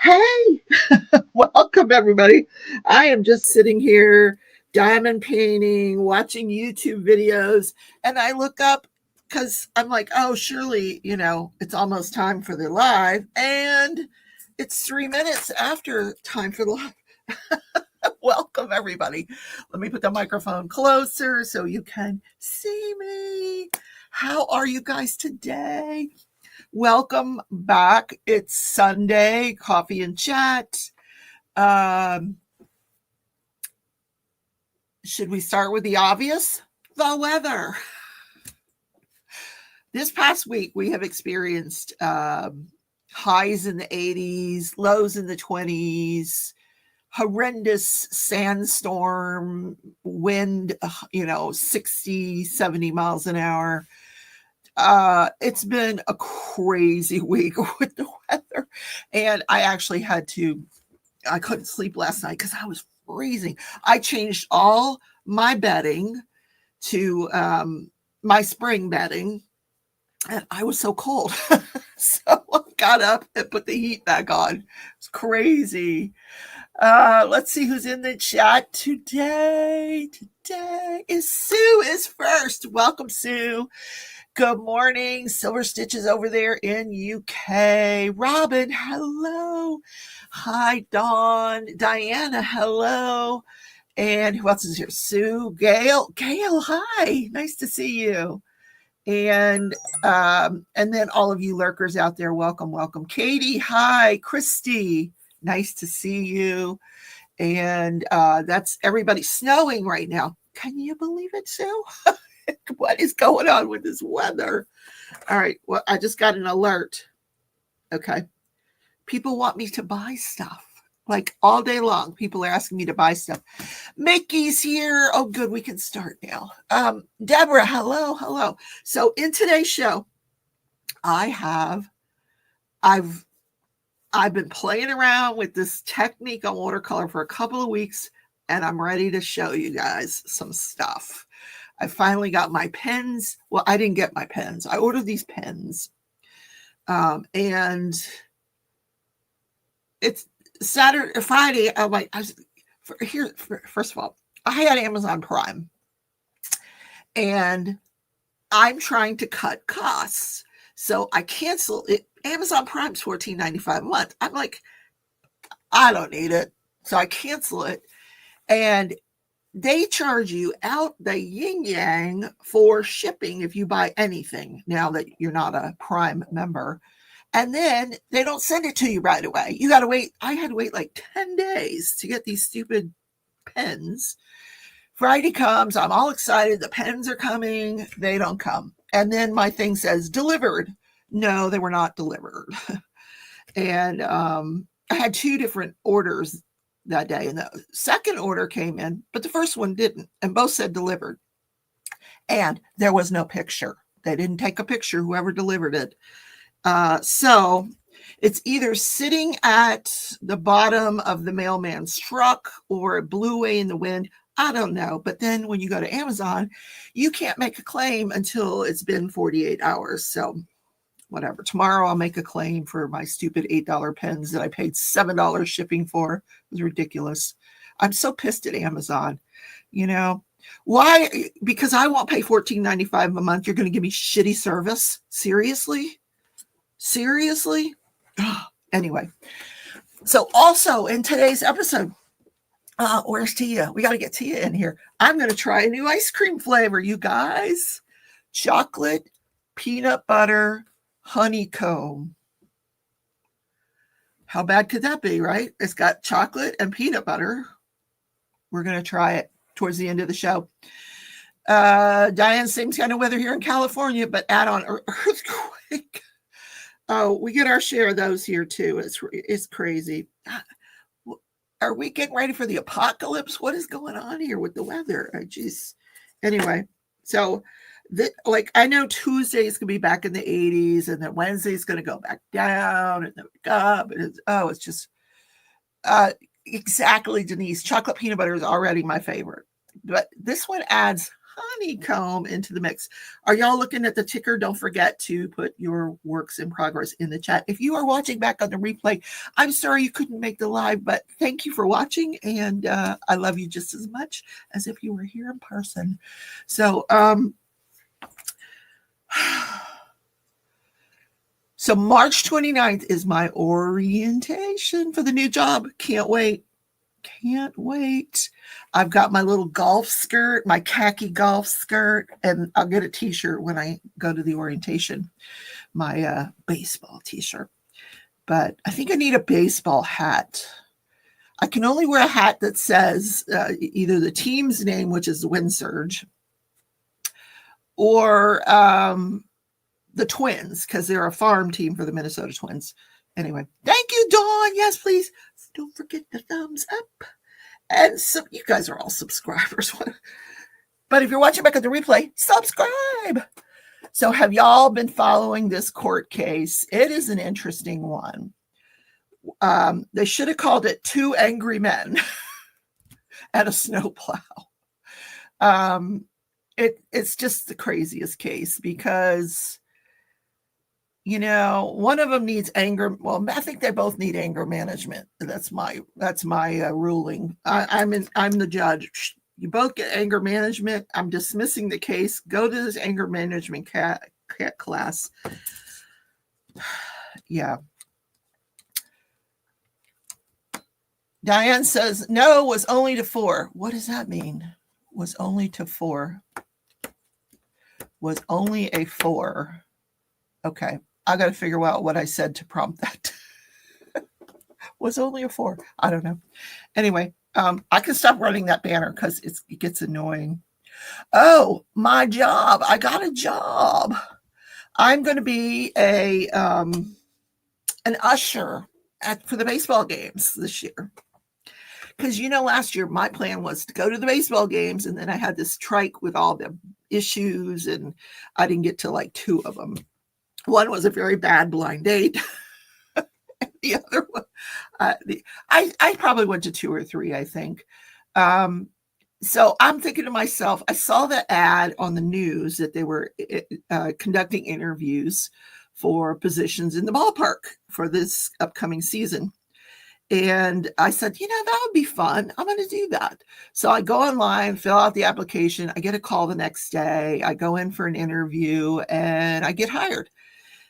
Hey, welcome everybody. I am just sitting here diamond painting, watching YouTube videos, and I look up because I'm like, oh, surely, it's almost time for the live, and it's 3 minutes after time for the live. Welcome everybody. Let me put the microphone closer so you can see me. How are you guys today? Welcome back. It's Sunday, coffee and chat. Um, should we start with the obvious? The weather. This past week, we have experienced highs in the 80s, lows in the 20s, horrendous sandstorm, wind, 60, 70 miles an hour. It's been a crazy week with the weather. And I actually I couldn't sleep last night because I was freezing. I changed all my bedding to my spring bedding, and I was so cold. So I got up and put the heat back on. It's crazy. Let's see who's in the chat today. Today is Sue is first. Welcome, Sue. Good morning. Silver Stitches over there in UK. Robin, hello. Hi, Dawn. Diana, hello. And who else is here? Sue, Gail. Gail, hi. Nice to see you. And then all of you lurkers out there, welcome, welcome. Katie, hi. Christy, nice to see you. And that's everybody. Snowing right now. Can you believe it, Sue? What is going on with this weather? All right. Well, I just got an alert. Okay. People want me to buy stuff. Like all day long, people are asking me to buy stuff. Mickey's here. Oh, good. We can start now. Deborah, hello, hello. So in today's show, I've been playing around with this technique on watercolor for a couple of weeks, and I'm ready to show you guys some stuff. I finally got my pens. Well, I didn't get my pens. I ordered these pens. And it's Saturday, Friday. I'm like, first of all, I had Amazon Prime. And I'm trying to cut costs. So I canceled it. Amazon Prime's $14.95 a month. I'm like, I don't need it. So I cancel it. And they charge you out the yin yang for shipping if you buy anything now that you're not a Prime member. And then they don't send it to you right away. You got to wait. I had to wait like 10 days to get these stupid pens. Friday comes. I'm all excited. The pens are coming. They don't come. And then my thing says delivered. No, they were not delivered. And I had 2 different orders that day, and the second order came in, but the first one didn't, and both said delivered. And there was no picture. They didn't take a picture, whoever delivered it. So it's either sitting at the bottom of the mailman's truck or it blew away in the wind. I don't know. But then when you go to Amazon, you can't make a claim until it's been 48 hours. So whatever. Tomorrow I'll make a claim for my stupid $8 pens that I paid $7 shipping for. It was ridiculous. I'm so pissed at Amazon. Why? Because I won't pay $14.95 a month. You're going to give me shitty service? Seriously? Anyway. So also in today's episode, where's Tia? We got to get Tia in here. I'm going to try a new ice cream flavor, you guys. Chocolate, peanut butter, honeycomb. How bad could that be, right? It's got chocolate and peanut butter. We're going to try it towards the end of the show. Diane, same kind of weather here in California, but add on earthquake. Oh, we get our share of those here too. It's crazy. Are we getting ready for the apocalypse? What is going on here with the weather? Anyway, so I know Tuesday is going to be back in the 80s, and then Wednesday is going to go back down, and then up. It's just exactly, Denise. Chocolate peanut butter is already my favorite, but this one adds honeycomb into the mix. Are y'all looking at the ticker? Don't forget to put your works in progress in the chat. If you are watching back on the replay, I'm sorry you couldn't make the live, but thank you for watching, and I love you just as much as if you were here in person. So, so March 29th is my orientation for the new job. Can't wait. Can't wait. I've got my little golf skirt, my khaki golf skirt, and I'll get a t-shirt when I go to the orientation, my baseball t-shirt. But I think I need a baseball hat. I can only wear a hat that says either the team's name, which is the Wind Surge, or the Twins, because they're a farm team for the Minnesota Twins. Anyway, thank you, Dawn. Yes, please. Don't forget the thumbs up. And so you guys are all subscribers. But if you're watching back at the replay, subscribe. So have y'all been following this court case? It is an interesting one. They should have called it Two Angry Men and a Snowplow. It's just the craziest case because, you know, one of them needs anger. Well, I think they both need anger management. That's my ruling. I'm the judge. You both get anger management. I'm dismissing the case. Go to this anger management class. Yeah. Diane says, no, was only to 4. What does that mean? Was only to 4. Was only a 4. Okay. I got to figure out what I said to prompt that. Was only a 4. I don't know. Anyway, I can stop running that banner because it gets annoying. Oh, my job. I got a job. I'm going to be an usher for the baseball games this year. Because, you know, last year my plan was to go to the baseball games, and then I had this trike with all the issues, and I didn't get to like 2 of them. One was a very bad blind date. The other one, I probably went to 2 or 3, I think. So I'm thinking to myself, I saw the ad on the news that they were conducting interviews for positions in the ballpark for this upcoming season. And I said, you know, that would be fun. I'm going to do that. So I go online, fill out the application. I get a call the next day. I go in for an interview and I get hired.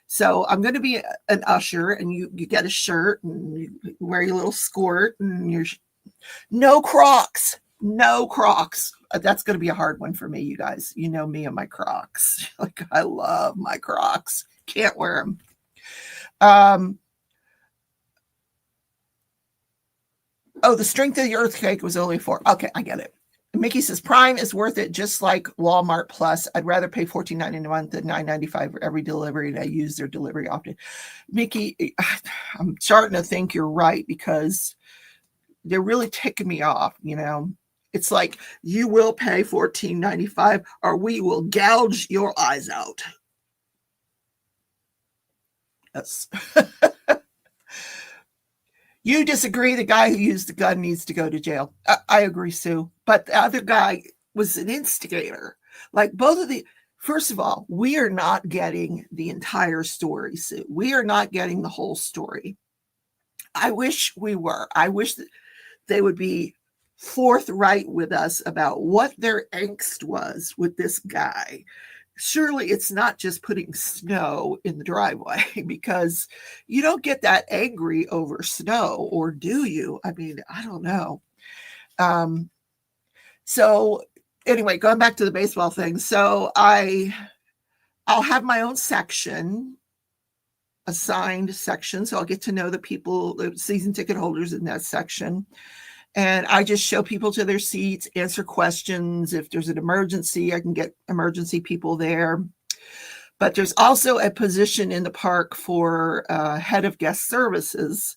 So I'm going to be an usher, and you get a shirt and you wear your little skirt and no Crocs. That's going to be a hard one for me, you guys. You know me and my Crocs. Like, I love my Crocs. Can't wear them. Oh, the strength of the earthquake was only 4. Okay, I get it. Mickey says Prime is worth it, just like Walmart Plus. I'd rather pay $14.99 a month than $9.95 for every delivery, and I use their delivery often. Mickey, I'm starting to think you're right because they're really ticking me off. You know, it's like, you will pay $14.95 or we will gouge your eyes out. Yes. You disagree. The guy who used the gun needs to go to jail. I agree, Sue. But the other guy was an instigator. Like, both of the, first of all, we are not getting the entire story, Sue. We are not getting the whole story. I wish we were. I wish that they would be forthright with us about what their angst was with this guy. Surely it's not just putting snow in the driveway, because you don't get that angry over snow, or do you? I mean, I don't know. So anyway, going back to the baseball thing. So I'll have my own section, assigned section. So I'll get to know the people, the season ticket holders in that section. And I just show people to their seats, answer questions. If there's an emergency, I can get emergency people there. But there's also a position in the park for head of guest services.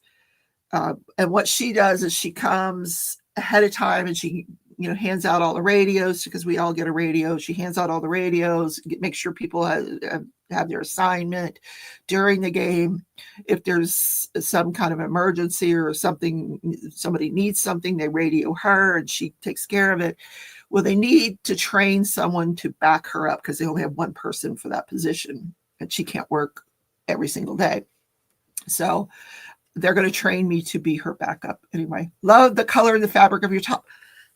And what she does is she comes ahead of time and she, you know, hands out all the radios, because we all get a radio. She hands out all the radios, make sure people have their assignment during the game. If there's some kind of emergency or something, somebody needs something, they radio her and she takes care of it. Well, they need to train someone to back her up because they only have one person for that position and she can't work every single day. So they're going to train me to be her backup. Anyway, love the color and the fabric of your top.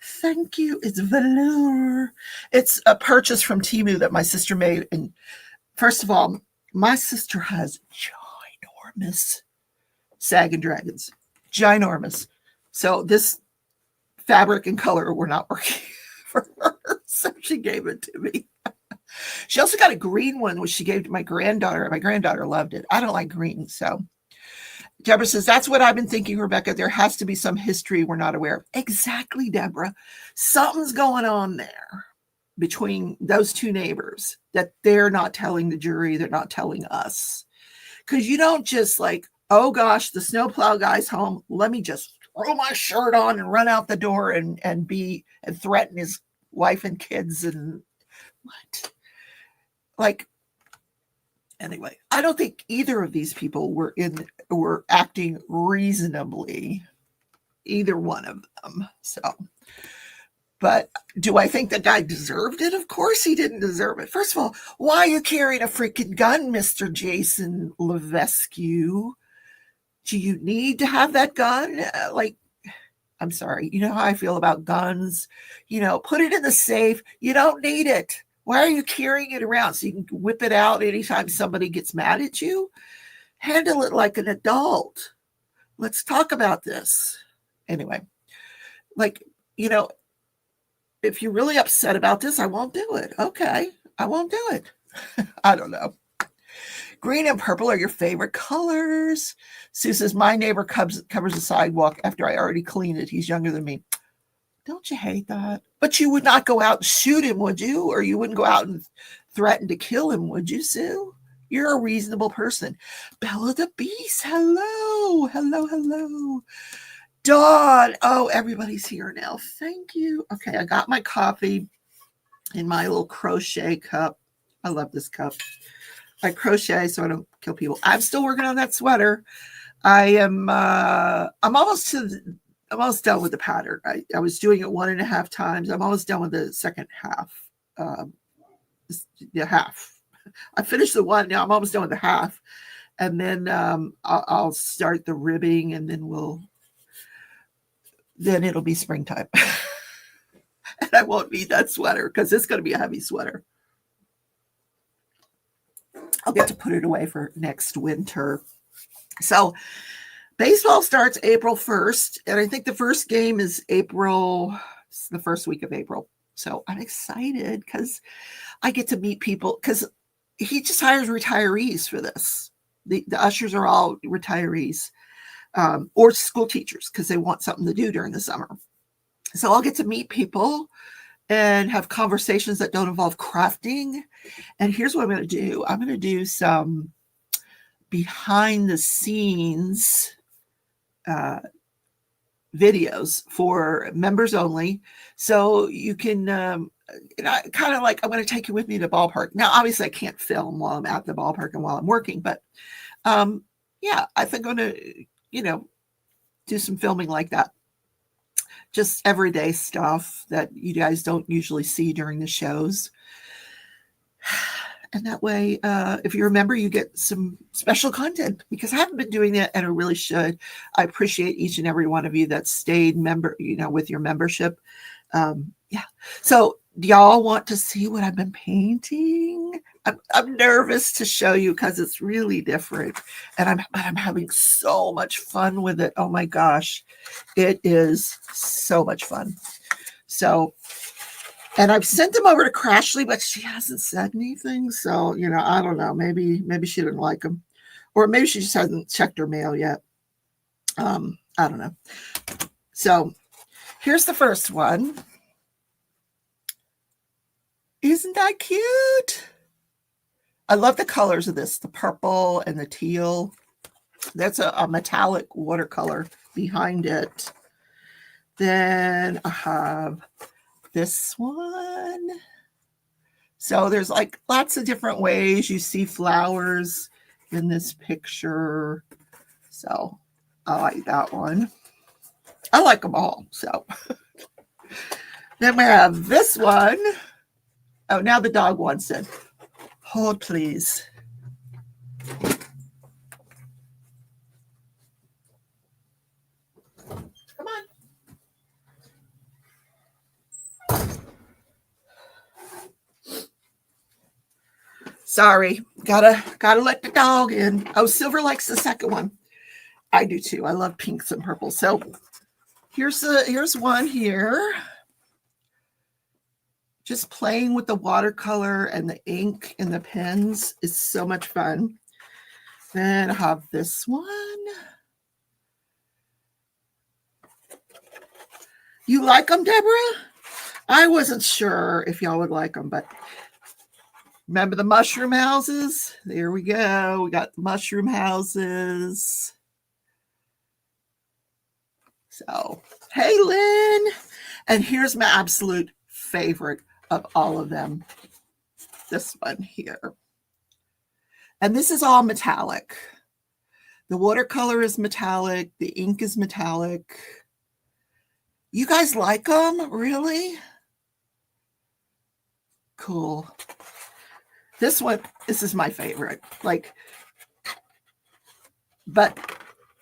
Thank you. It's velour. It's a purchase from Temu that my sister made. And first of all, my sister has ginormous Sag and Dragons. Ginormous. So this fabric and color were not working for her. So she gave it to me. She also got a green one, which she gave to my granddaughter. My granddaughter loved it. I don't like green. So Deborah says, that's what I've been thinking, Rebecca. There has to be some history we're not aware of. Exactly, Deborah. Something's going on there between those two neighbors that they're not telling the jury. They're not telling us. Because you don't just like, oh gosh, the snowplow guy's home. Let me just throw my shirt on and run out the door and threaten his wife and kids and what? Like, anyway, I don't think either of these people were acting reasonably, either one of them. So, but do I think the guy deserved it? Of course he didn't deserve it. First of all, why are you carrying a freaking gun, Mr. Jason Levesque? Do you need to have that gun? Like, I'm sorry. You know how I feel about guns. You know, put it in the safe. You don't need it. Why are you carrying it around? So you can whip it out anytime somebody gets mad at you? Handle it like an adult. Let's talk about this. Anyway, like, you know, if you're really upset about this, I won't do it. Okay, I won't do it. I don't know. Green and purple are your favorite colors. Sue says, my neighbor covers the sidewalk after I already cleaned it. He's younger than me. Don't you hate that? But you would not go out and shoot him, would you? Or you wouldn't go out and threaten to kill him, would you, Sue? You're a reasonable person. Bella the Beast, hello. Hello, hello. Dawn. Oh, everybody's here now. Thank you. Okay, I got my coffee in my little crochet cup. I love this cup. I crochet so I don't kill people. I'm still working on that sweater. I'm almost done with the pattern. I was doing it 1.5 times. I'm almost done with the second half. The half. I finished the one. Now I'm almost done with the half. And then I'll start the ribbing and then it'll be springtime. And I won't need that sweater because it's going to be a heavy sweater. I'll get to put it away for next winter. So baseball starts April 1st, and I think the first game is the first week of April. So I'm excited because I get to meet people because he just hires retirees for this. The ushers are all retirees or school teachers because they want something to do during the summer. So I'll get to meet people and have conversations that don't involve crafting. And here's what I'm going to do. I'm going to do some behind the scenes videos for members only. So you can, kind of like, I'm going to take you with me to the ballpark. Now, obviously I can't film while I'm at the ballpark and while I'm working, but yeah, I think I'm going to, do some filming like that. Just everyday stuff that you guys don't usually see during the shows. And that way, if you're a member, you get some special content because I haven't been doing that and I really should. I appreciate each and every one of you that stayed member, with your membership. Yeah. So do y'all want to see what I've been painting? I'm nervous to show you because it's really different. And I'm having so much fun with it. Oh my gosh. It is so much fun. So, and I've sent them over to Crashley, but she hasn't said anything. So, I don't know. Maybe she didn't like them. Or maybe she just hasn't checked her mail yet. I don't know. So here's the first one. Isn't that cute? I love the colors of this, the purple and the teal. That's a metallic watercolor behind it. Then I have this one. So there's like lots of different ways you see flowers in this picture. So I like that one. I like them all. So Then we have this one. Oh, now the dog wants it. Hold, please. Come on. Sorry, gotta let the dog in. Oh, Silver likes the second one. I do too. I love pinks and purples. So here's one here. Just playing with the watercolor and the ink and the pens is so much fun. Then I have this one. You like them, Deborah? I wasn't sure if y'all would like them, but remember the mushroom houses? There we go. We got the mushroom houses. So, hey, Lynn. And here's my absolute favorite of all of them. This one here. And this is all metallic. The watercolor is metallic. The ink is metallic. You guys like them? Really? Cool. This one, this is my favorite. Like, but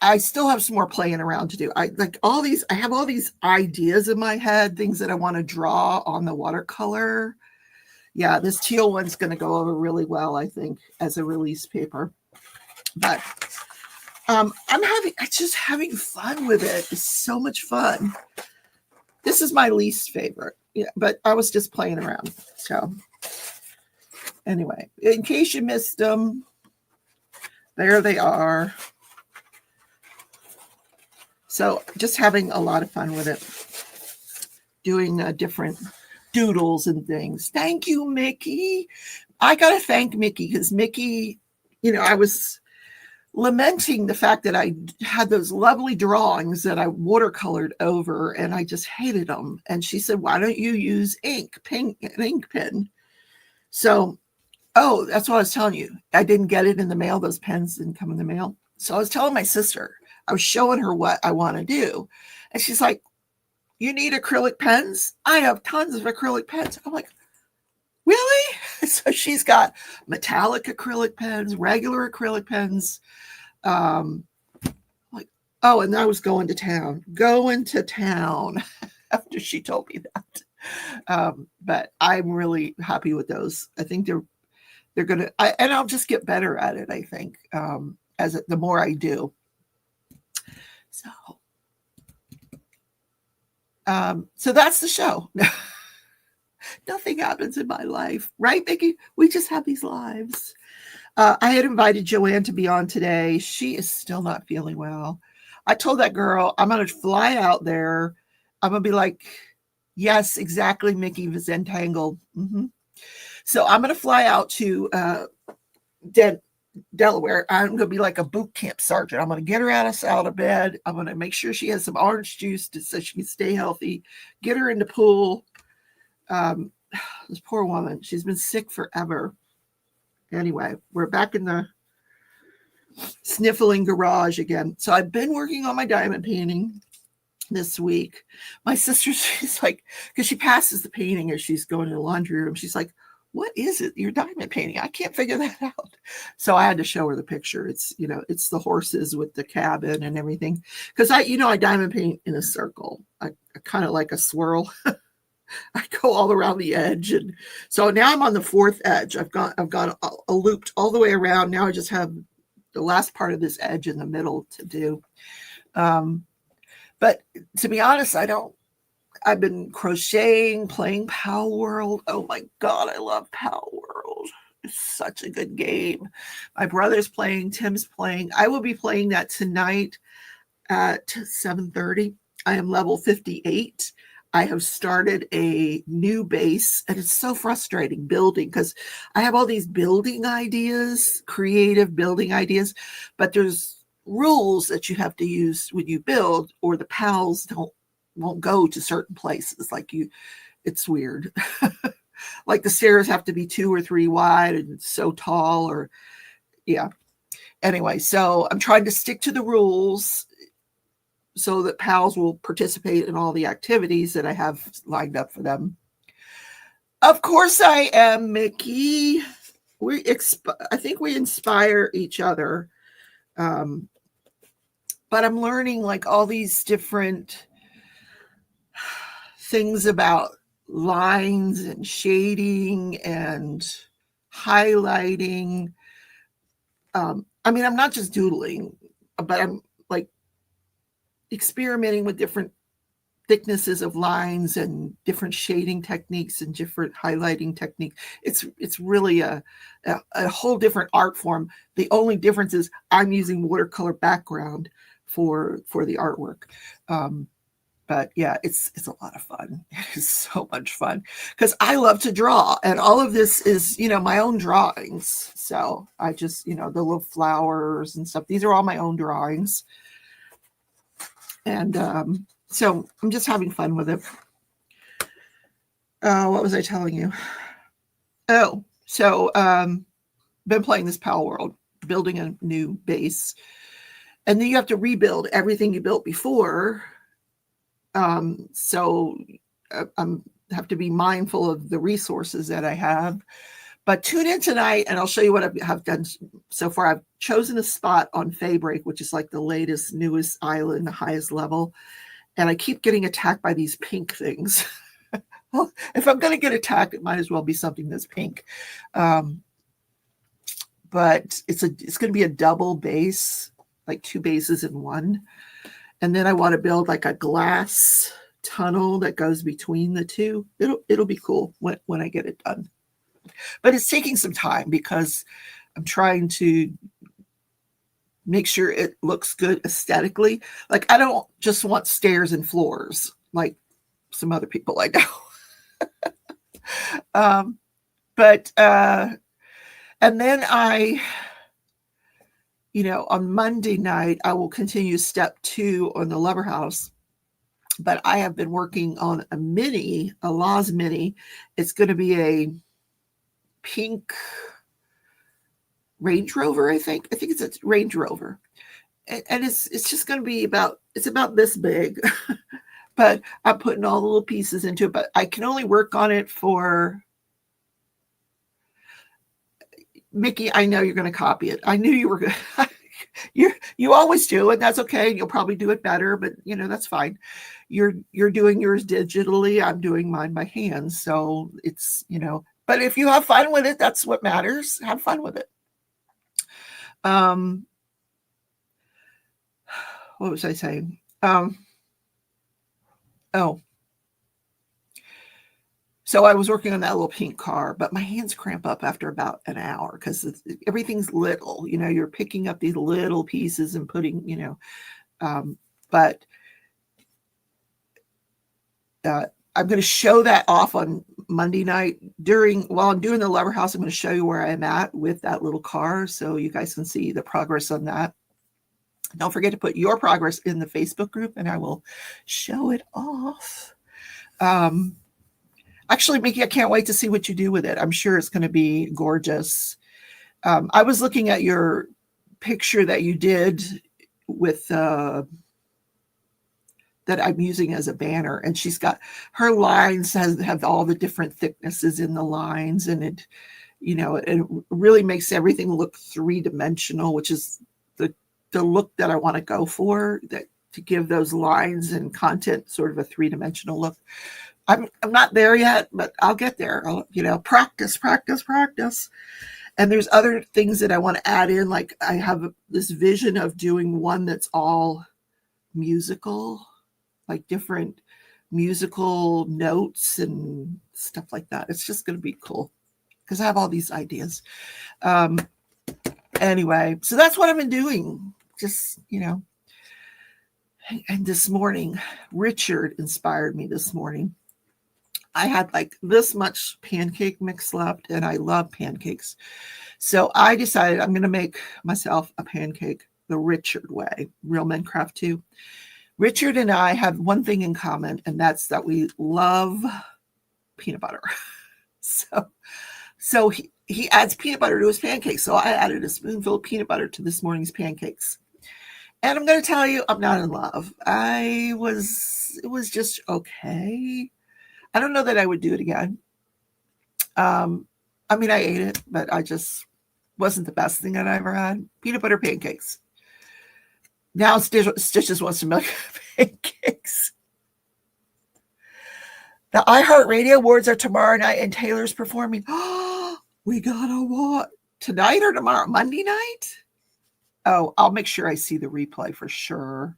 I still have some more playing around to do. I have all these ideas in my head, things that I want to draw on the watercolor. Yeah, this teal one's going to go over really well, I think, as a release paper. But I'm just having fun with it. It's so much fun. This is my least favorite, yeah, but I was just playing around. So anyway, in case you missed them, there they are. So just having a lot of fun with it, doing different doodles and things. Thank you, Mickey. I got to thank Mickey because Mickey, I was lamenting the fact that I had those lovely drawings that I watercolored over and I just hated them. And she said, why don't you use an ink pen? So, oh, that's what I was telling you. I didn't get it in the mail. Those pens didn't come in the mail. So I was telling my sister, I was showing her what I want to do. And she's like, you need acrylic pens? I have tons of acrylic pens. I'm like, really? So she's got metallic acrylic pens, regular acrylic pens. Like, oh, and I was going to town after she told me that. But I'm really happy with those. I think they're going to, and I'll just get better at it, I think, the more I do. So that's the show. Nothing happens in my life, right, Mickey? We just have these lives. I had invited Joanne to be on today. She is still not feeling well. I told that girl, I'm going to fly out there. I'm going to be like, yes, exactly, Mickey, Vizentangled. Mm-hmm. So I'm going to fly out to Delaware. I'm going to be like a boot camp sergeant. I'm going to get her out of bed. I'm going to make sure she has some orange juice so she can stay healthy. Get her in the pool. This poor woman, she's been sick forever. Anyway, we're back in the sniffling garage again. So I've been working on my diamond painting this week. My sister, she's like, because she passes the painting as she's going to the laundry room. She's like, what is it? Your diamond painting? I can't figure that out. So I had to show her the picture. It's, it's the horses with the cabin and everything. Because I diamond paint in a circle. I kind of like a swirl. I go all around the edge. And so now I'm on the fourth edge. I've got a looped all the way around. Now I just have the last part of this edge in the middle to do. But to be honest, I've been crocheting, playing Pal World. Oh my God, I love Pal World. It's such a good game. My brother's playing, Tim's playing. I will be playing that tonight at 7:30. I am level 58. I have started a new base, and it's so frustrating building because I have all these building ideas, creative building ideas, but there's rules that you have to use when you build, or the pals won't go to certain places. It's weird. Like the stairs have to be 2 or 3 wide and it's so tall, or yeah. Anyway, so I'm trying to stick to the rules. so that pals will participate in all the activities that I have lined up for them. Of course I am, Mickey. I think we inspire each other. But I'm learning like all these different things about lines and shading and highlighting. I mean, I'm not just doodling, but I'm like experimenting with different thicknesses of lines and different shading techniques and different highlighting techniques. It's really a whole different art form. The only difference is I'm using watercolor background for the artwork. But yeah, it's a lot of fun. It is so much fun because I love to draw, and all of this is, my own drawings. So I just, the little flowers and stuff. These are all my own drawings. And so I'm just having fun with it. What was I telling you? Oh, so been playing this Pal World, building a new base. And then you have to rebuild everything you built before. So I have to be mindful of the resources that I have. But tune in tonight and I'll show you what I have done so far. I've chosen a spot on Faybreak, which is like the latest, newest island, the highest level. And I keep getting attacked by these pink things. Well, if I'm going to get attacked, it might as well be something that's pink. But it's going to be a double base, like 2 bases in one. And then I want to build like a glass tunnel that goes between the two. It'll be cool when I get it done. But it's taking some time because I'm trying to make sure it looks good aesthetically. Like I don't just want stairs and floors like some other people I know. And then on Monday night, I will continue step 2 on the Lover House. But I have been working on a Laws Mini. It's going to be a pink Range Rover, I think. I think it's a Range Rover. And it's just going to be about this big. But I'm putting all the little pieces into it. But I can only work on it for... Mickey, I know you're going to copy it. I knew you were going to. You always do, and that's okay. You'll probably do it better, but that's fine. You're doing yours digitally. I'm doing mine by hand. So it's, but if you have fun with it, that's what matters. Have fun with it. What was I saying? So I was working on that little pink car, but my hands cramp up after about an hour because everything's little. You're picking up these little pieces and putting, but I'm going to show that off on Monday night while I'm doing the Lover House. I'm going to show you where I'm at with that little car so you guys can see the progress on that. Don't forget to put your progress in the Facebook group and I will show it off. Actually, Mickey, I can't wait to see what you do with it. I'm sure it's going to be gorgeous. I was looking at your picture that you did with that I'm using as a banner, and she's got her lines have all the different thicknesses in the lines, and it really makes everything look 3-dimensional, which is the look that I want to go for, that to give those lines and content sort of a 3-dimensional look. I'm not there yet, but I'll get there. Practice. And there's other things that I want to add in. Like I have this vision of doing one that's all musical, like different musical notes and stuff like that. It's just going to be cool because I have all these ideas. Anyway, so that's what I've been doing. Just, and this morning, Richard inspired me this morning. I had like this much pancake mix left, and I love pancakes. So I decided I'm going to make myself a pancake the Richard way, Real Men Craft 2. Richard and I have one thing in common, and that's that we love peanut butter. So he adds peanut butter to his pancakes. So I added a spoonful of peanut butter to this morning's pancakes. And I'm gonna tell you, I'm not in love. It was just okay. I don't know that I would do it again. Um, I mean, I ate it, but I just wasn't the best thing that I ever had. Peanut butter pancakes. Now Stitches wants to make pancakes. The iHeartRadio Awards are tomorrow night, and Taylor's performing. We gotta what? Tonight or tomorrow? Monday night? Oh, I'll make sure I see the replay for sure.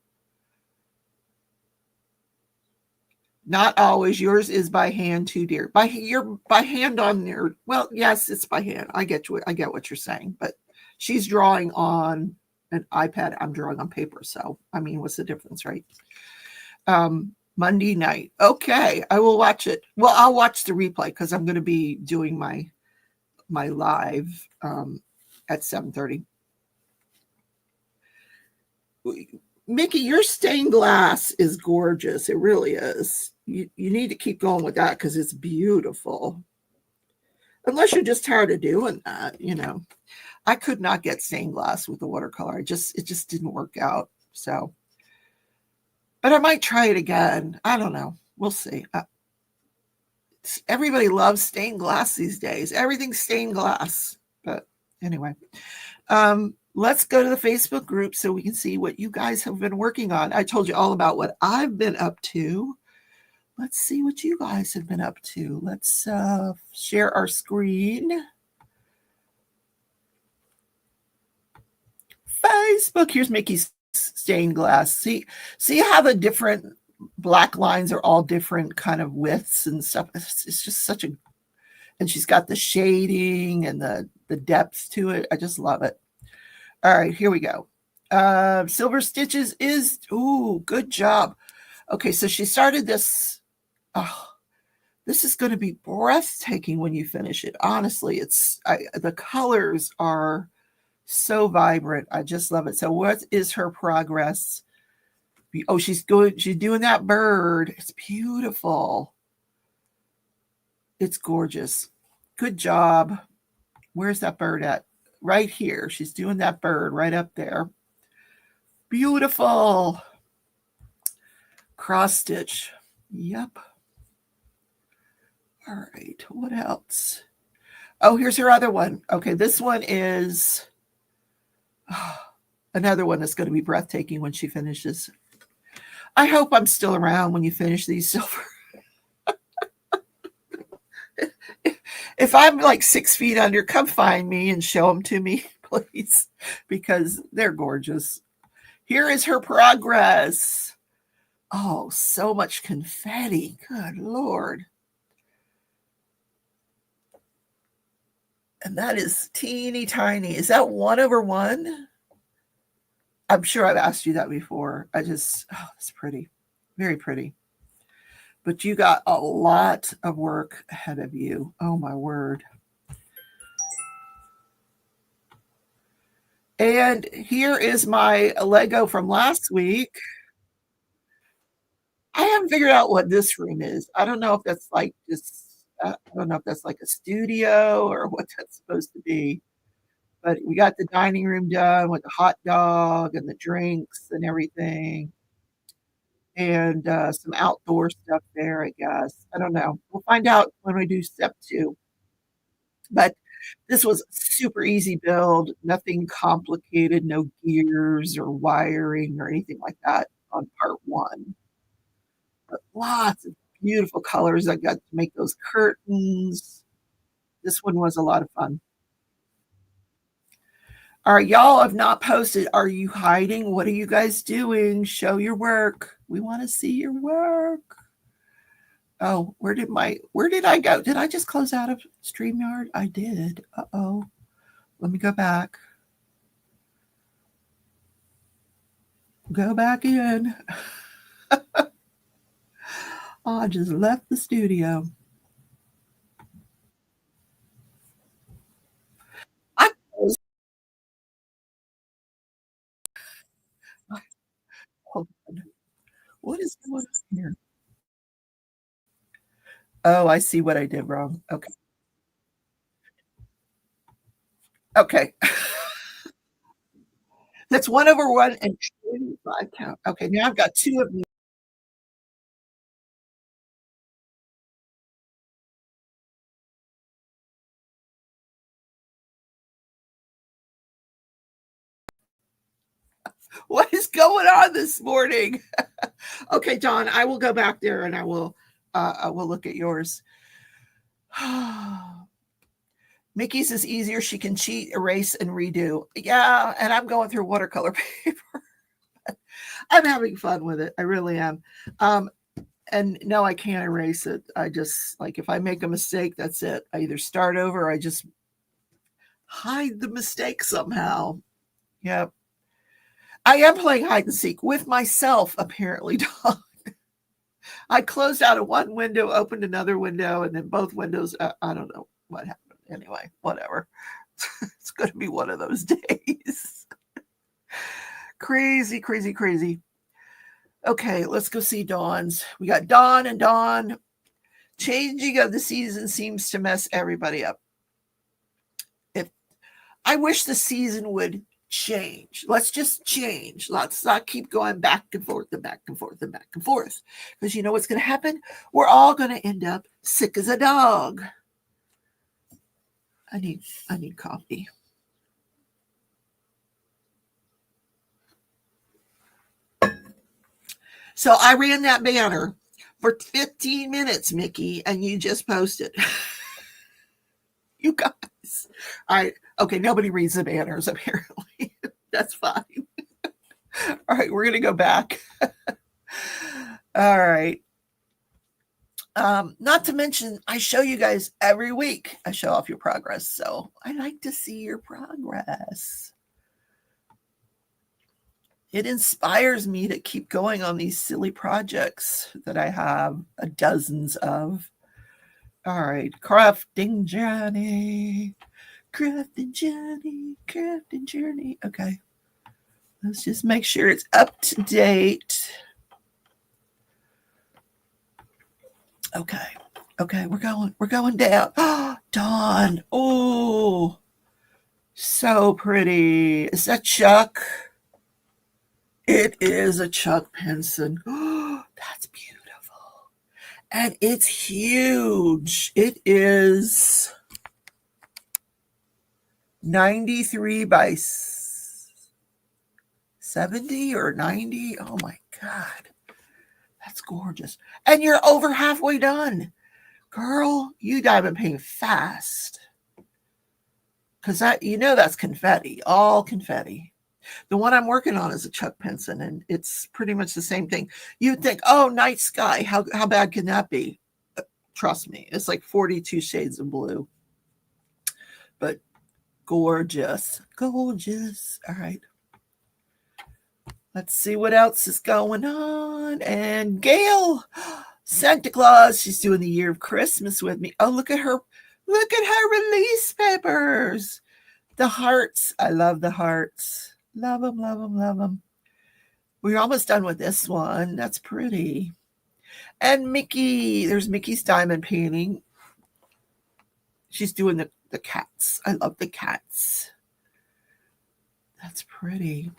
Not always. Yours is by hand too, dear. By hand on there. Well, yes, it's by hand. I get what you're saying, but she's drawing on an iPad. I'm drawing on paper. So I mean, what's the difference, right? Monday night. Okay, I will watch it. Well, I'll watch the replay because I'm going to be doing my live at 7:30. Mickey, your stained glass is gorgeous. It really is. You need to keep going with that because it's beautiful. Unless you're just tired of doing that, you know. I could not get stained glass with the watercolor. It just didn't work out. So, but I might try it again. I don't know. We'll see. Everybody loves stained glass these days. Everything's stained glass. But anyway, let's go to the Facebook group so we can see what you guys have been working on. I told you all about what I've been up to. Let's see what you guys have been up to. Let's share our screen. Facebook. Here's Mickey's stained glass. See how the different black lines are all different kind of widths and stuff. It's just such a, and she's got the shading and the depth to it. I just love it. All right, here we go. Silver Stitches is, ooh, good job. Okay, so she started this. Oh, this is going to be breathtaking when you finish it. Honestly, the colors are so vibrant. I just love it. So what is her progress? Oh, she's good. She's doing that bird. It's beautiful. It's gorgeous. Good job. Where's that bird at? Right here. She's doing that bird right up there. Beautiful. Cross stitch. Yep. All right. What else? Oh, here's her other one. Okay, this one is another one that's going to be breathtaking when she finishes. I hope I'm still around when you finish these silver. If I'm like 6 feet under, come find me and show them to me, please, because they're gorgeous. Here is her progress. Oh, so much confetti. Good Lord. And that is teeny tiny. Is that 1/1? I'm sure I've asked you that before. It's pretty. Very pretty. But you got a lot of work ahead of you. Oh, my word. And here is my Lego from last week. I haven't figured out what this room is. I don't know if that's like just, I don't know if that's like a studio or what that's supposed to be. But we got the dining room done with the hot dog and the drinks and everything. And some outdoor stuff there, I guess. I don't know. We'll find out when we do step 2. But this was super easy build, nothing complicated, no gears or wiring or anything like that on part 1. But lots of beautiful colors. I got to make those curtains. This one was a lot of fun. All right, y'all have not posted. Are you hiding? What are you guys doing? Show your work. We want to see your work. Oh, where did I go? Did I just close out of StreamYard? I did. Uh-oh. Let me go back. Go back in. Oh, I just left the studio. Hold on. What is going on here? Oh, I see what I did wrong. Okay. Okay. That's 1/1 and 85 count. Okay, now I've got 2 of these. What is going on this morning? Okay, Dawn, I will go back there and I will look at yours. Mickey's is easier. She can cheat, erase, and redo. Yeah, and I'm going through watercolor paper. I'm having fun with it. I really am. And no, I can't erase it. I just, like, if I make a mistake, that's it. I either start over or I just hide the mistake somehow. Yep. I am playing hide and seek with myself, apparently, Dawn. I closed out of one window, opened another window, and then both windows, I don't know what happened. Anyway, whatever. It's going to be one of those days. Crazy, crazy, crazy. Okay, let's go see Dawn's. We got Dawn and Dawn. Changing of the season seems to mess everybody up. I wish the season would change. Let's just change. Let's not keep going back and forth and back and forth and back and forth. Because you know what's going to happen? We're all going to end up sick as a dog. I need coffee. So I ran that banner for 15 minutes, Mickey, and you just posted. You guys. All right. Okay, nobody reads the banners, apparently. That's fine. All right, we're going to go back. All right. Not to mention, I show you guys every week. I show off your progress. So I like to see your progress. It inspires me to keep going on these silly projects that I have dozens of. All right, crafting journey. Okay. Let's just make sure it's up to date. Okay, we're going down. Oh, Dawn. Oh, so pretty. Is that Chuck? It is a Chuck Pinson. Oh, that's beautiful. And it's huge. It is 93 by 70 or 90. Oh my God. That's gorgeous. And you're over halfway done. Girl, you diamond paint fast. Because that's confetti, all confetti. The one I'm working on is a Chuck Pinson, and it's pretty much the same thing. You'd think, oh, night sky, how bad can that be? Trust me, it's like 42 shades of blue. But gorgeous, gorgeous. All right. Let's see what else is going on. And Gail, Santa Claus, she's doing the year of Christmas with me. Oh, look at her. Look at her release papers. The hearts. I love the hearts. Love them, love them, love them. We're almost done with this one. That's pretty. And Mickey. There's Mickey's diamond painting. She's doing the cats. I love the cats. That's pretty.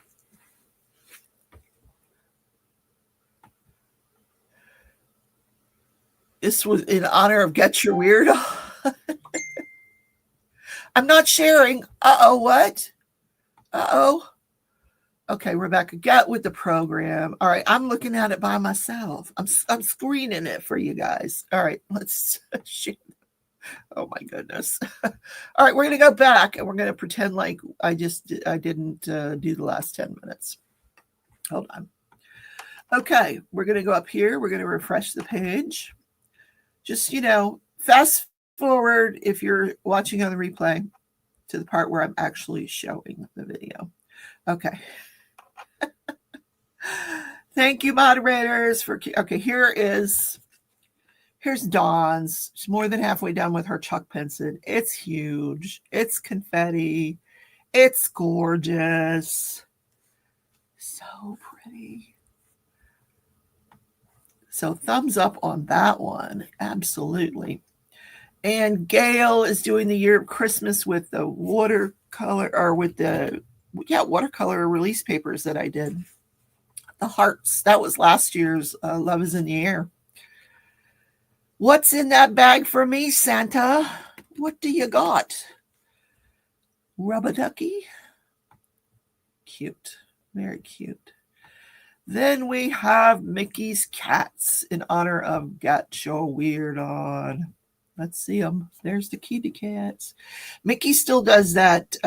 This was in honor of Get Your Weird On. I'm not sharing. Uh-oh, what? Uh-oh. Okay, Rebecca, get with the program. All right, I'm looking at it by myself. I'm screening it for you guys. All right, let's shoot. Oh my goodness. All right, we're going to go back and we're going to pretend like I didn't do the last 10 minutes. Hold on. Okay, we're going to go up here. We're going to refresh the page. Just, fast forward if you're watching on the replay to the part where I'm actually showing the video. Okay. Thank you, moderators. Okay, here's Dawn's. She's more than halfway done with her Chuck Pinson. It's huge. It's confetti. It's gorgeous. So pretty. So thumbs up on that one. Absolutely. And Gail is doing the year of Christmas with the watercolor release papers that I did. the hearts. That was last year's Love is in the Air. What's in that bag for me, Santa? What do you got? Rubber ducky. Cute. Very cute. Then we have Mickey's cats in honor of Got Your Weird On. Let's see them. There's the kitty cats. Mickey still does that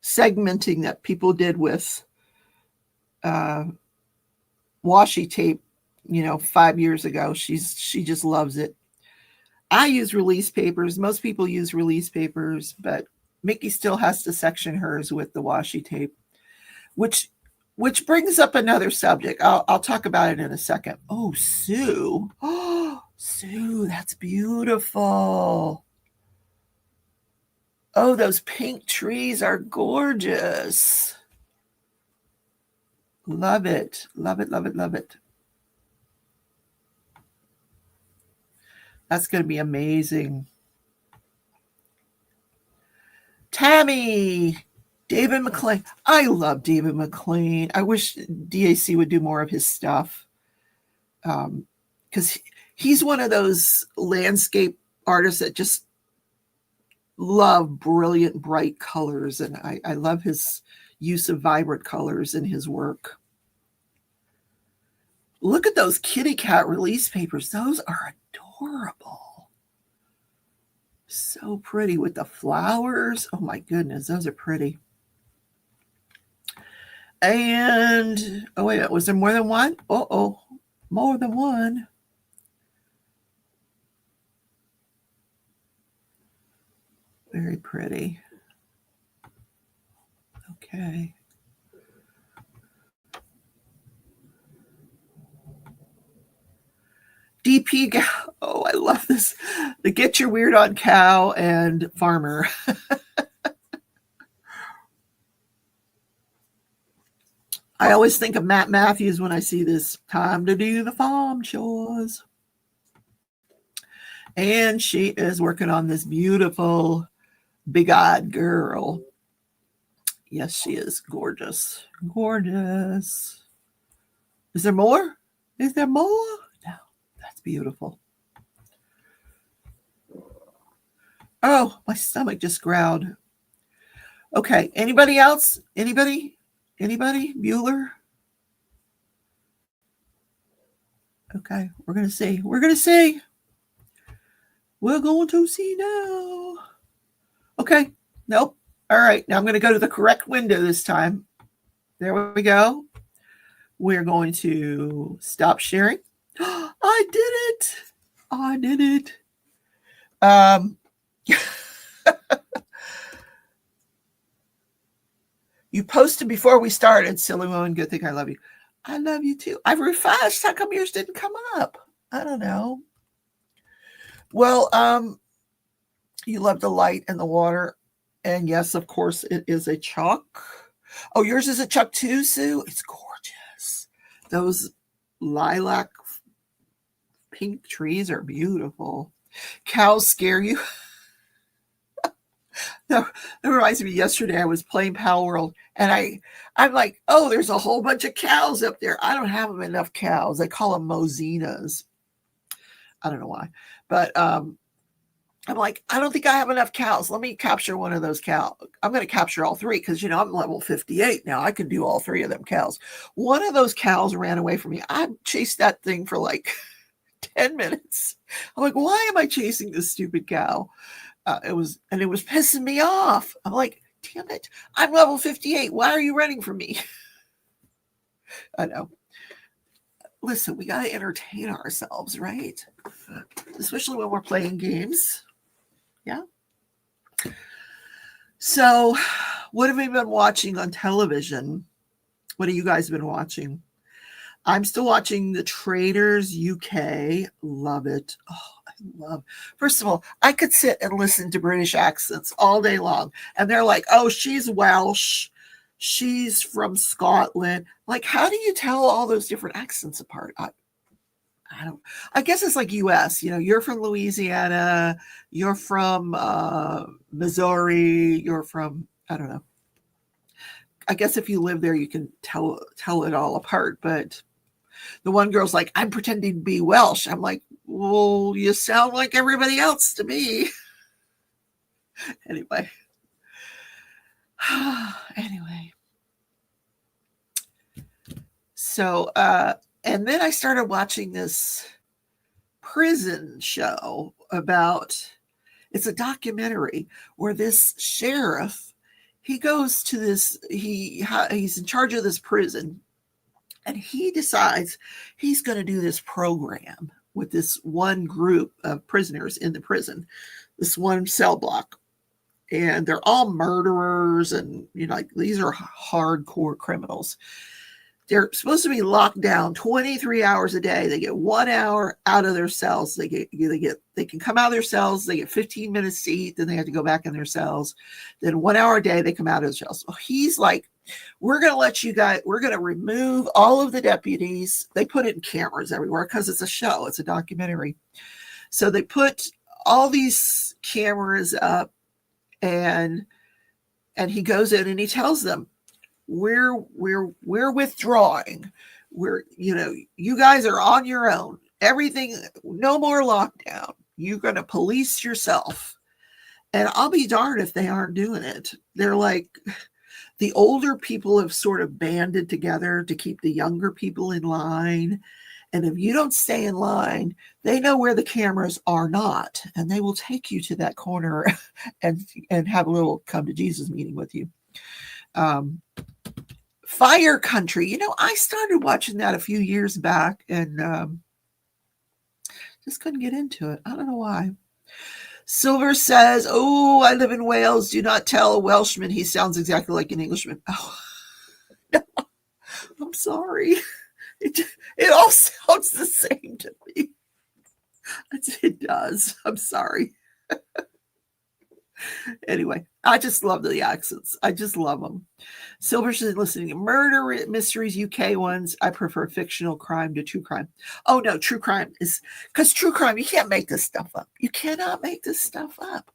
segmenting that people did with washi tape, 5 years ago. She just loves it. I use release papers. Most people use release papers, but Mickey still has to section hers with the washi tape, which brings up another subject. I'll talk about it in a second. Oh, Sue. Oh, Sue, that's beautiful. Oh, those pink trees are gorgeous. Love it. Love it, love it, love it. That's going to be amazing. Tammy. David McLean. I love David McLean. I wish DAC would do more of his stuff. Because he's one of those landscape artists that just love brilliant, bright colors. And I love his use of vibrant colors in his work. Look at those kitty cat release papers. Those are adorable. So pretty with the flowers. Oh my goodness, those are pretty. And, oh wait, was there more than one? Uh-oh, more than one. Very pretty. Okay. DP, oh, I love this. The Get Your Weird On Cow and Farmer. I always think of Matt Matthews when I see this. Time to do the farm chores. And she is working on this beautiful big-eyed girl. Yes, she is gorgeous. Gorgeous. Is there more? Is there more? No, that's beautiful. Oh, my stomach just growled. Okay, anybody else? Anybody? Bueller? Okay, we're going to see. We're going to see. We're going to see now. Okay, nope. All right, now I'm going to go to the correct window this time. There we go. We're going to stop sharing. I did it. I did it. You posted before we started, silly woman. Good thing I love you. I love you too. I've refreshed. How come yours didn't come up? I don't know. Well, you love the light and the water. And yes, of course, it is a chuck. Oh, yours is a chuck too, Sue? It's gorgeous. Those lilac pink trees are beautiful. Cows scare you? That reminds me, yesterday I was playing Pal World, and I'm like, oh, there's a whole bunch of cows up there. I don't have enough cows. I call them Mozinas. I don't know why. But I'm like, I don't think I have enough cows. Let me capture one of those cows. I'm going to capture all three because, I'm level 58 now. I can do all three of them cows. One of those cows ran away from me. I chased that thing for like 10 minutes. I'm like, why am I chasing this stupid cow? It was pissing me off. I'm like, damn it. I'm level 58. Why are you running from me? I know. Listen, we got to entertain ourselves, right? Especially when we're playing games. Yeah. So, what have we been watching on television? What have you guys been watching? I'm still watching The Traders UK. Love it. Oh, first of all, I could sit and listen to British accents all day long. And they're like, oh, she's Welsh. She's from Scotland. Like, how do you tell all those different accents apart? I guess it's like US, you're from Louisiana, you're from Missouri, you're from, I don't know. I guess if you live there, you can tell it all apart. But the one girl's like, I'm pretending to be Welsh. I'm like, well, you sound like everybody else to me. Anyway. So, and then I started watching this prison show about, it's a documentary where this sheriff, he goes to this, he's in charge of this prison, and he decides he's going to do this program with this one group of prisoners in the prison, this one cell block. And they're all murderers, and like these are hardcore criminals. They're supposed to be locked down 23 hours a day. They get 1 hour out of their cells. They can come out of their cells. They get 15 minutes to eat. Then they have to go back in their cells. Then 1 hour a day, they come out of the cells. So he's like, we're going to let you guys, we're going to remove all of the deputies. They put it in cameras everywhere because it's a show. It's a documentary. So they put all these cameras up, and he goes in and he tells them, we're withdrawing. You guys are on your own. Everything, no more lockdown. You're going to police yourself. And I'll be darned if they aren't doing it. They're like, the older people have sort of banded together to keep the younger people in line. And if you don't stay in line, they know where the cameras are not, and they will take you to that corner and have a little come to Jesus meeting with you. Fire Country. I started watching that a few years back and just couldn't get into it. I don't know why. Silver says, oh, I live in Wales. Do not tell a Welshman he sounds exactly like an Englishman. Oh, no, I'm sorry. It all sounds the same to me. It does. I'm sorry. Anyway, I just love the accents. I just love them. Silver's listening to murder mysteries, UK ones. I prefer fictional crime to true crime. Oh, no, true crime is, because true crime, you can't make this stuff up. You cannot make this stuff up.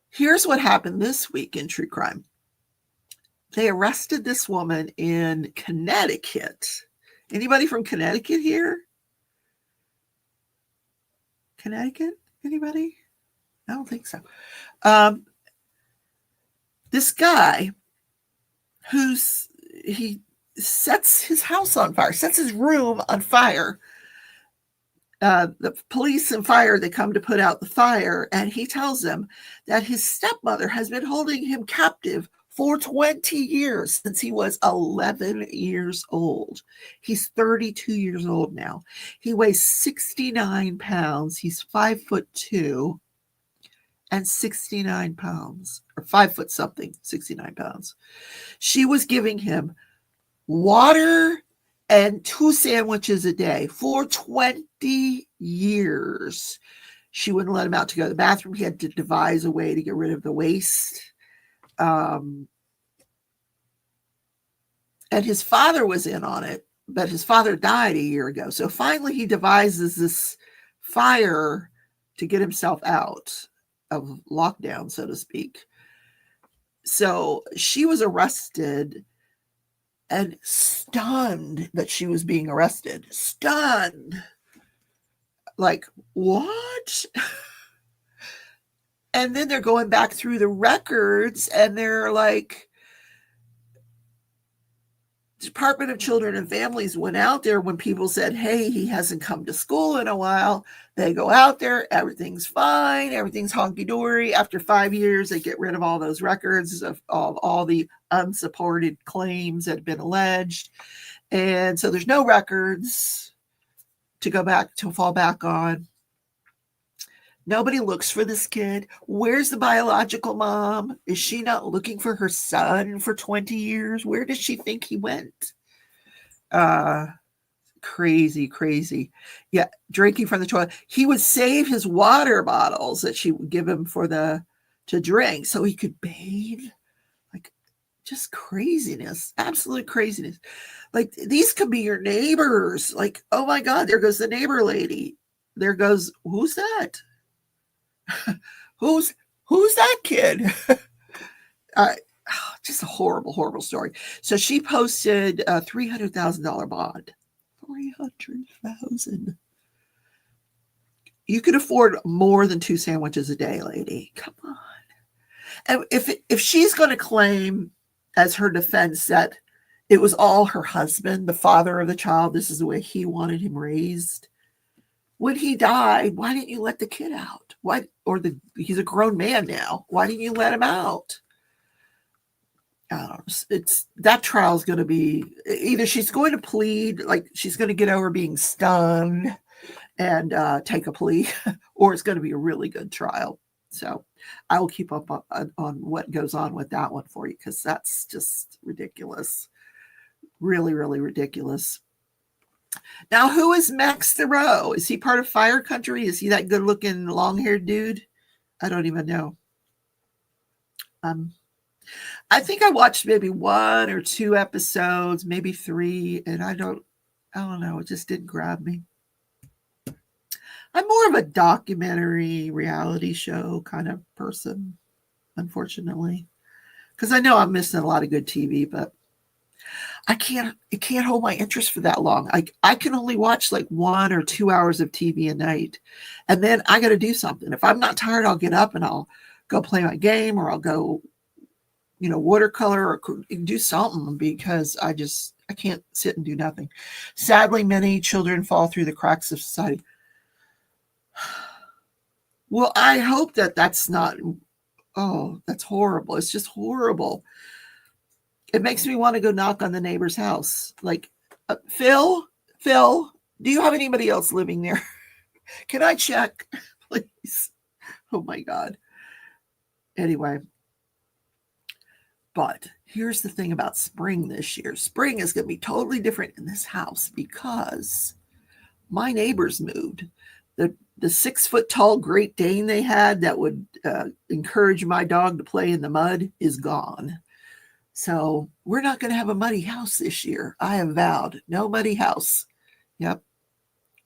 Here's what happened this week in true crime. They arrested this woman in Connecticut. Anybody from Connecticut here? Connecticut? Anybody? I don't think so. This guy he sets his house on fire, sets his room on fire. The police and fire, they come to put out the fire, and he tells them that his stepmother has been holding him captive for 20 years, since he was 11 years old. He's 32 years old now. He weighs 69 pounds. He's 5'2" and 69 pounds, or 5 foot something, 69 pounds. She was giving him water and 2 sandwiches a day for 20 years. She wouldn't let him out to go to the bathroom. He had to devise a way to get rid of the waste. And his father was in on it, but his father died a year ago. So finally he devises this fire to get himself out of lockdown, so to speak. So she was arrested and stunned that she was being arrested. Stunned. Like, what? And then they're going back through the records, and they're like, Department of Children and Families went out there when people said, hey, he hasn't come to school in a while. They go out there, everything's fine, everything's honky-dory. After 5 years, they get rid of all those records of all the unsupported claims that have been alleged. And so there's no records to fall back on. Nobody looks for this kid. Where's the biological mom? Is she not looking for her son for 20 years? Where does she think he went? Crazy. Yeah, drinking from the toilet. He would save his water bottles that she would give him to drink so he could bathe. Like, just craziness. Absolute craziness. Like, these could be your neighbors. Like, oh my God, there goes the neighbor lady. There goes, who's that? Who's that kid? just a horrible, horrible story. So she posted a $300,000 bond. 300,000. You could afford more than 2 sandwiches a day, lady. Come on. And if she's going to claim as her defense that it was all her husband, the father of the child, this is the way he wanted him raised. When he died, why didn't you let the kid out? Why? He's a grown man now. Why didn't you let him out? That trial is going to be either she's going to plead, like she's going to get over being stunned and take a plea, or it's going to be a really good trial. So I will keep up on what goes on with that one for you, because that's just ridiculous. Really, really ridiculous. Now, who is Max Thoreau? Is he part of Fire Country? Is he that good-looking, long-haired dude? I don't even know. I think I watched maybe 1 or 2 episodes, maybe 3, and I don't know. It just didn't grab me. I'm more of a documentary reality show kind of person, unfortunately, because I know I'm missing a lot of good TV, but it can't hold my interest for that long. I can only watch like 1 or 2 hours of TV a night, and then I got to do something. If I'm not tired, I'll get up and I'll go play my game, or I'll go, watercolor or do something, because I can't sit and do nothing. Sadly, many children fall through the cracks of society. Well, I hope that's not, that's horrible. It's just horrible. It makes me want to go knock on the neighbor's house. Like, Phil, do you have anybody else living there? Can I check, please? Oh my God. Anyway. But here's the thing about spring this year. Spring is going to be totally different in this house because my neighbors moved. The 6-foot tall Great Dane they had that would encourage my dog to play in the mud is gone. So we're not going to have a muddy house this year. I have vowed no muddy house. Yep.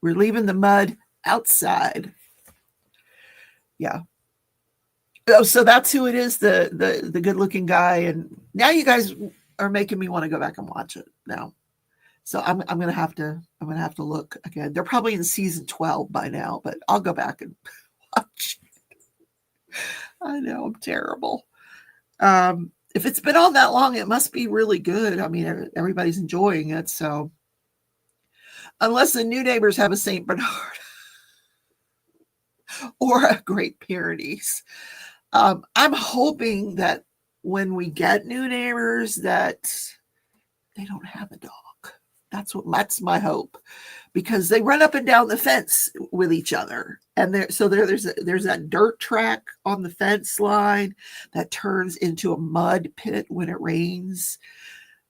We're leaving the mud outside. Yeah. Oh, so that's who it is, the good-looking guy. And now you guys are making me want to go back and watch it now. So I'm gonna have to look again. They're probably in season 12 by now, but I'll go back and watch it. I know I'm terrible. If it's been on that long, it must be really good. I mean, everybody's enjoying it. So unless the new neighbors have a Saint Bernard or a Great Pyrenees. I'm hoping that when we get new neighbors that they don't have a dog. That's my hope, because they run up and down the fence with each other, and there's that dirt track on the fence line that turns into a mud pit when it rains.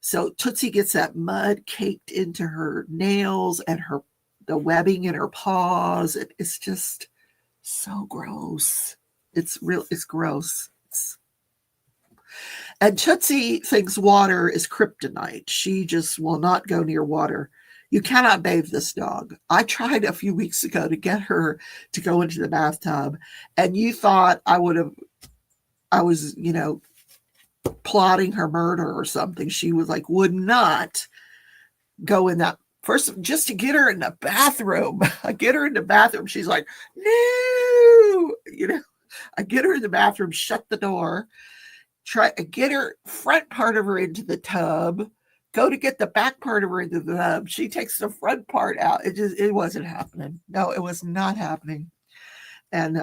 So Tootsie gets that mud caked into her nails and the webbing in her paws. It's just so gross. It's gross. And Tootsie thinks water is kryptonite. She just will not go near water. You cannot bathe this dog. I tried a few weeks ago to get her to go into the bathtub, and you thought I was, plotting her murder or something. She was like, would not go in that. First, just to get her in the bathroom. I get her in the bathroom. She's like, no, I get her in the bathroom, shut the door, try to get her front part of her into the tub, go to get the back part of her into the tub. She takes the front part out. It wasn't happening. No, it was not happening. And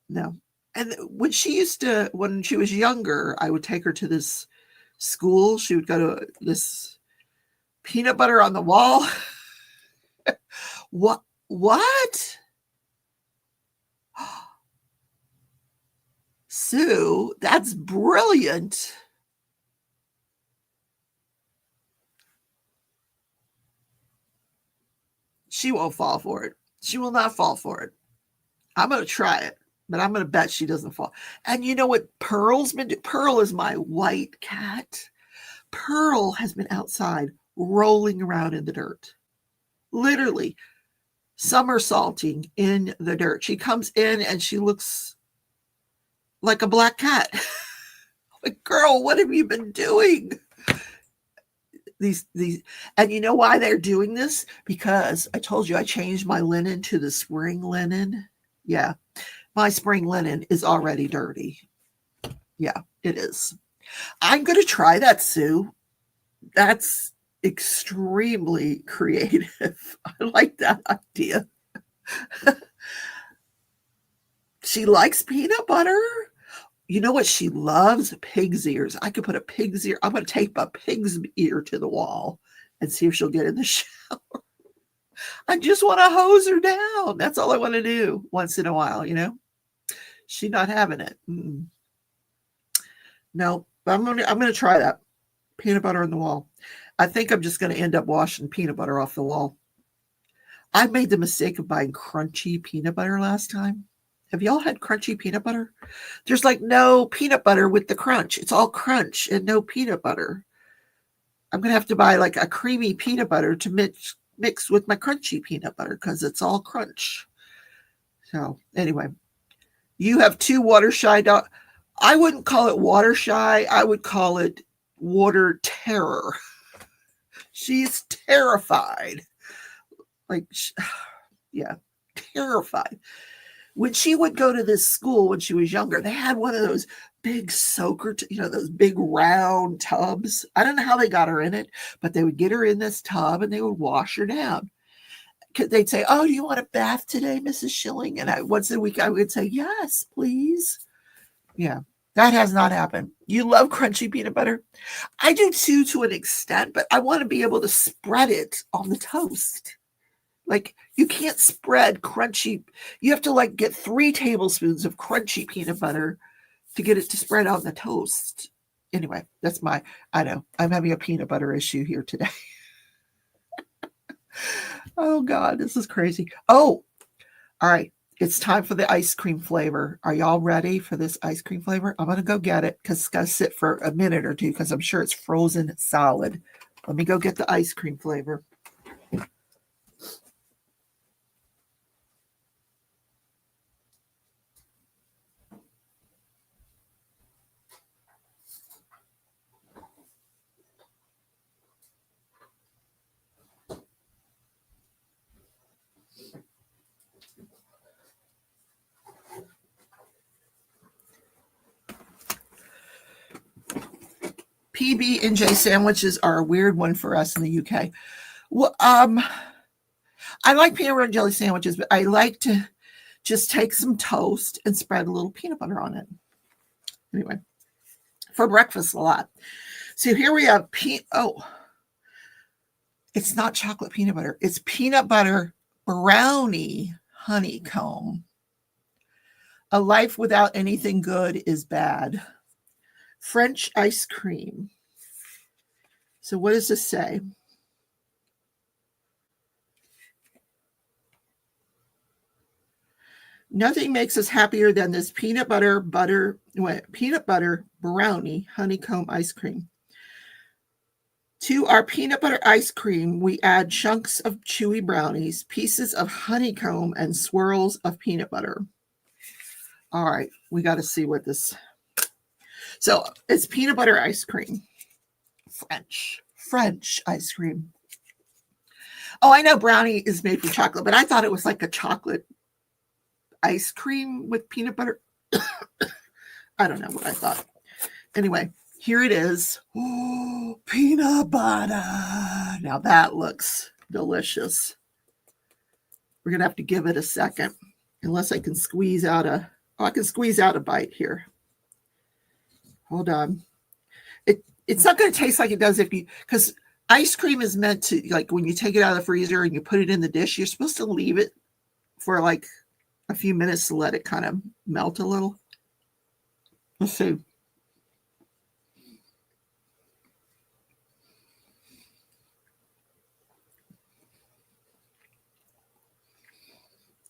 no. And when she was younger, I would take her to this school. She would go to this peanut butter on the wall. What? Sue, that's brilliant. She won't fall for it. She will not fall for it. I'm going to try it, but I'm going to bet she doesn't fall. And you know what Pearl's been doing? Pearl is my white cat. Pearl has been outside rolling around in the dirt, literally somersaulting in the dirt. She comes in and she looks like a black cat. Like, girl, what have you been doing? These, and you know why they're doing this? Because I told you I changed my linen to the spring linen. Yeah, my spring linen is already dirty. Yeah, it is. I'm going to try that, Sue. That's extremely creative. I like that idea. She likes peanut butter. You know what she loves? Pig's ears. I could put a pig's ear. I'm going to tape a pig's ear to the wall and see if she'll get in the shower. I just want to hose her down. That's all I want to do once in a while, you know? She's not having it. No, but I'm gonna try that. Peanut butter on the wall. I think I'm just going to end up washing peanut butter off the wall. I made the mistake of buying crunchy peanut butter last time. Have y'all had crunchy peanut butter? There's like no peanut butter with the crunch. It's all crunch and no peanut butter. I'm going to have to buy like a creamy peanut butter to mix with my crunchy peanut butter because it's all crunch. So anyway, you have two water shy dogs. I wouldn't call it water shy. I would call it water terror. She's terrified. Like, yeah, terrified. When she would go to this school when she was younger, they had one of those big soaker, those big round tubs. I don't know how they got her in it, but they would get her in this tub and they would wash her down. They'd say, "Oh, do you want a bath today, Mrs. Schilling?" And once a week I would say, "Yes, please." Yeah, that has not happened. You love crunchy peanut butter? I do too, to an extent, but I want to be able to spread it on the toast. Like, you can't spread crunchy. You have to like get 3 tablespoons of crunchy peanut butter to get it to spread on the toast. Anyway, I know I'm having a peanut butter issue here today. Oh God, this is crazy. Oh, all right. It's time for the ice cream flavor. Are y'all ready for this ice cream flavor? I'm going to go get it because it's got to sit for a minute or two because I'm sure it's frozen solid. Let me go get the ice cream flavor. PB&J sandwiches are a weird one for us in the UK. Well, I like peanut butter and jelly sandwiches, but I like to just take some toast and spread a little peanut butter on it. Anyway, for breakfast a lot. So here we have it's not chocolate peanut butter. It's peanut butter brownie honeycomb. A life without anything good is bad. French ice cream. So what does this say? Nothing makes us happier than this peanut butter brownie honeycomb ice cream. To our peanut butter ice cream, we add chunks of chewy brownies, pieces of honeycomb, and swirls of peanut butter. All right, we got to see what this. So it's peanut butter ice cream. French ice cream. Oh, I know brownie is made from chocolate, but I thought it was like a chocolate ice cream with peanut butter. I don't know what I thought. Anyway, here it is. Oh, peanut butter. Now that looks delicious. We're going to have to give it a second. Unless I can squeeze out I can squeeze out a bite here. Hold on. It's not going to taste like it does because ice cream is meant to, like, when you take it out of the freezer and you put it in the dish, you're supposed to leave it for like a few minutes to let it kind of melt a little. Let's see.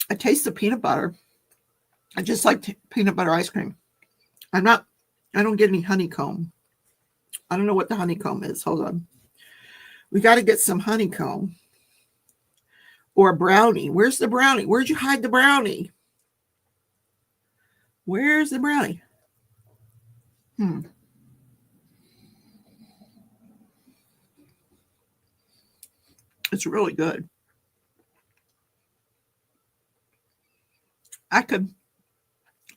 I taste the peanut butter. I just like peanut butter ice cream. I don't get any honeycomb. I don't know what the honeycomb is. Hold on. We got to get some honeycomb or a brownie. Where's the brownie? Where'd you hide the brownie? Where's the brownie? It's really good. I could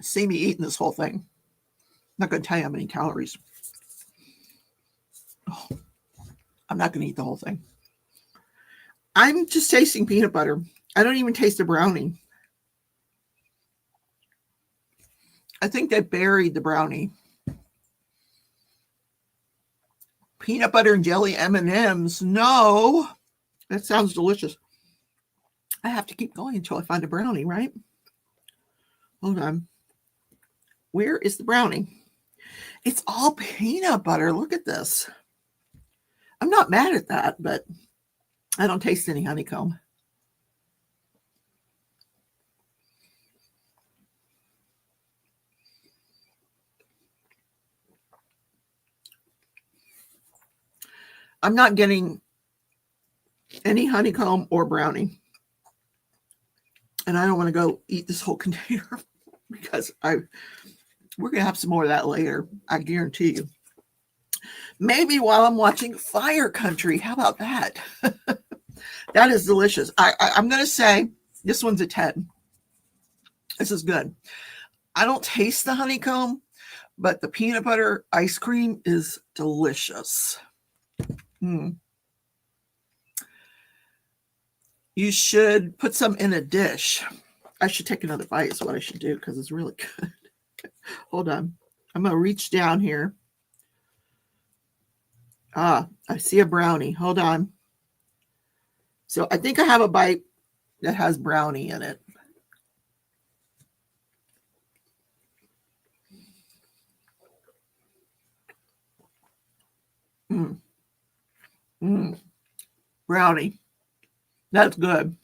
see me eating this whole thing. I'm not going to tell you how many calories. Oh, I'm not going to eat the whole thing. I'm just tasting peanut butter. I don't even taste the brownie. I think they buried the brownie. Peanut butter and jelly M&Ms. No. That sounds delicious. I have to keep going until I find a brownie, right? Hold on. Where is the brownie? It's all peanut butter. Look at this. I'm not mad at that, but I don't taste any honeycomb. I'm not getting any honeycomb or brownie. And I don't want to go eat this whole container because we're going to have some more of that later. I guarantee you. Maybe while I'm watching Fire Country. How about that? That is delicious. I'm going to say this one's a 10. This is good. I don't taste the honeycomb, but the peanut butter ice cream is delicious. You should put some in a dish. I should take another bite is what I should do because it's really good. Hold on. I'm going to reach down here. I see a brownie. Hold on. So I think I have a bite that has brownie in it. Brownie. That's good.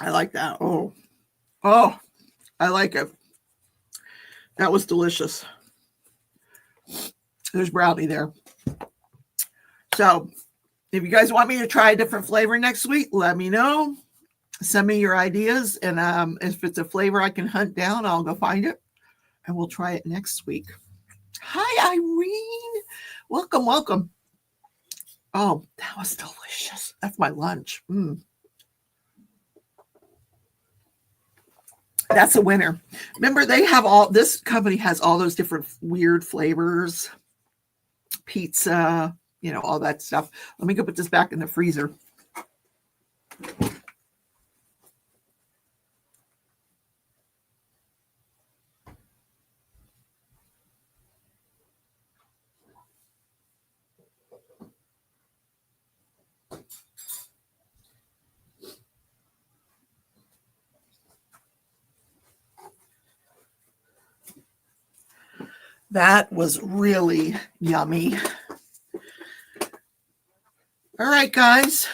I like that. Oh, I like it. That was delicious. There's brownie there. So if you guys want me to try a different flavor next week, let me know. Send me your ideas. And if it's a flavor I can hunt down, I'll go find it. And we'll try it next week. Hi, Irene. Welcome, welcome. Oh, that was delicious. That's my lunch. That's a winner. Remember, they have this company has all those different weird flavors. Pizza, all that stuff. Let me go put this back in the freezer. That was really yummy. All right, guys.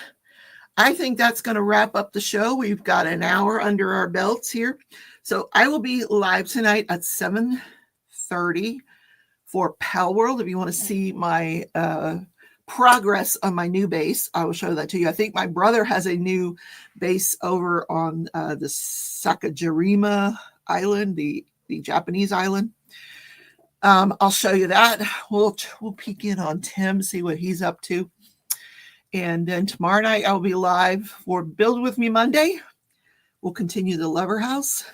I think that's going to wrap up the show. We've got an hour under our belts here. So I will be live tonight at 7:30 for Pal World. If you want to see my progress on my new base, I will show that to you. I think my brother has a new base over on the Sakajirima Island, the Japanese island. I'll show you that. We'll peek in on Tim, see what he's up to. And then tomorrow night I'll be live for Build With Me Monday. We'll continue the Lover House.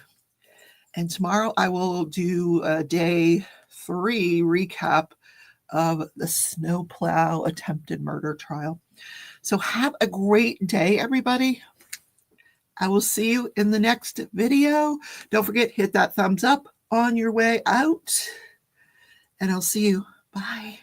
And tomorrow I will do a day 3 recap of the snowplow attempted murder trial. So have a great day, everybody. I will see you in the next video. Don't forget, hit that thumbs up on your way out. And I'll see you. Bye.